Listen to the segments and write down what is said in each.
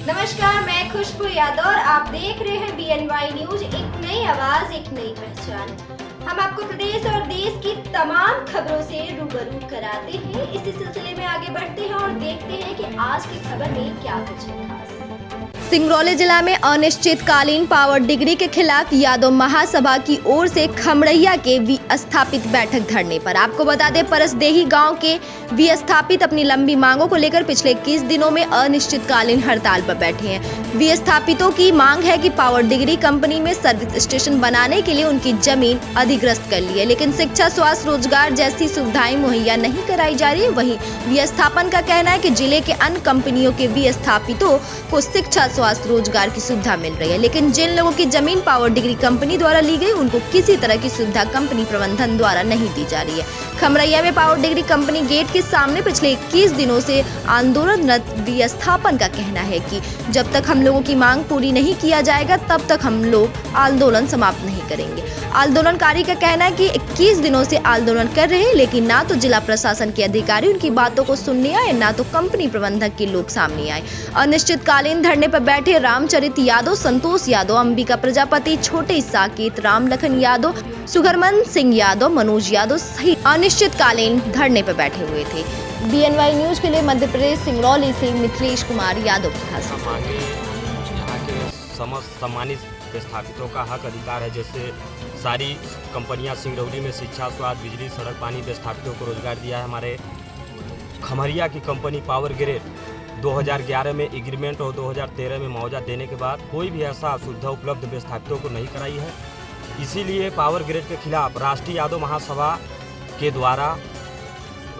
नमस्कार, मैं खुशबू यादव और आप देख रहे हैं BNY न्यूज। एक नई आवाज, एक नई पहचान। हम आपको प्रदेश और देश की तमाम खबरों से रूबरू कराते हैं। इसी सिलसिले में आगे बढ़ते हैं और देखते हैं कि आज की खबर में क्या कुछ है खास। सिंगरौली जिला में अनिश्चितकालीन पावर डिग्री के खिलाफ यादव महासभा की ओर से खमरैया के विस्थापित बैठक धरने पर। आपको बता दें, परसदेही गांव के विस्थापित अपनी लंबी मांगों को लेकर पिछले 21 दिनों में अनिश्चितकालीन हड़ताल पर बैठे हैं। विस्थापितों की मांग है कि पावर डिग्री कंपनी में सर्विस स्टेशन बनाने के लिए उनकी जमीन अधिग्रस्त कर ली है, लेकिन शिक्षा, स्वास्थ्य, रोजगार जैसी सुविधाएं मुहैया नहीं कराई जा रही है। वहीं विस्थापन का कहना है कि जिले के अन्य कंपनियों के विस्थापितों को शिक्षा, स्वास्थ्य, रोजगार की सुविधा मिल रही है, लेकिन जिन लोगों की जमीन पावर डिग्री कंपनी द्वारा ली गई उनको किसी तरह की सुविधा कंपनी प्रबंधन द्वारा नहीं दी जा रही है। खमरैया में पावर डिग्री कंपनी गेट के सामने पिछले 21 दिनों से आंदोलनरत विस्थापन का कहना है कि जब तक हम लोगों की मांग पूरी नहीं किया जाएगा तब तक हम लोग आंदोलन समाप्त नहीं करेंगे। आंदोलनकारी का कहना है कि 21 दिनों से आंदोलन कर रहे हैं, लेकिन ना तो जिला प्रशासन के अधिकारी उनकी बातों को सुनने आए, ना तो कंपनी प्रबंधक के लोग सामने आए। अनिश्चितकालीन धरने पर बैठे रामचरित यादव, संतोष यादव, अंबिका प्रजापति, छोटे साकेत, रामलखन यादव, सुघरमन सिंह यादव, मनोज यादव सहित अनिश्चितकालीन धरने पर बैठे हुए थे। BNY न्यूज के लिए मध्य प्रदेश सिंगरौली से मिथिलेश कुमार यादव की खास रिपोर्ट। यहाँ के समस्त सम्मानित विस्थापितों का हक अधिकार है, जैसे सारी कंपनियां सिंगरौली में शिक्षा, स्वास्थ्य, बिजली, सड़क, पानी विस्थापितों को रोजगार दिया है। हमारे खमरिया की कंपनी पावर ग्रिड 2011 में एग्रीमेंट और 2013 में मुआवजा देने के बाद कोई भी ऐसा सुविधा उपलब्ध विस्थापितों को नहीं कराई है। इसीलिए पावर ग्रिड के खिलाफ राष्ट्रीय यादव महासभा के द्वारा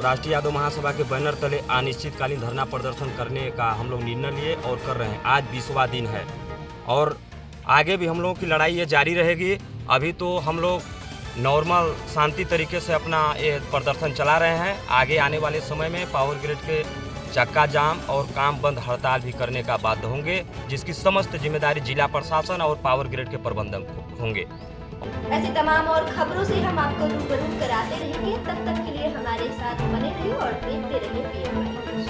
राष्ट्रीय यादव महासभा के बैनर तले अनिश्चितकालीन धरना प्रदर्शन करने का हम लोग निर्णय लिए और कर रहे हैं। आज 20वां दिन है और आगे भी हम लोगों की लड़ाई ये जारी रहेगी। अभी तो हम लोग नॉर्मल शांति तरीके से अपना ये प्रदर्शन चला रहे हैं। आगे आने वाले समय में पावर ग्रिड के चक्का जाम और काम बंद हड़ताल भी करने का बाध्य होंगे, जिसकी समस्त जिम्मेदारी जिला प्रशासन और पावर ग्रिड के प्रबंधक होंगे। ऐसे तमाम और खबरों से हम आपको रूबरू कराते रहेंगे। तब तक के लिए हमारे साथ बने रहिए और देखते रहिए BNY।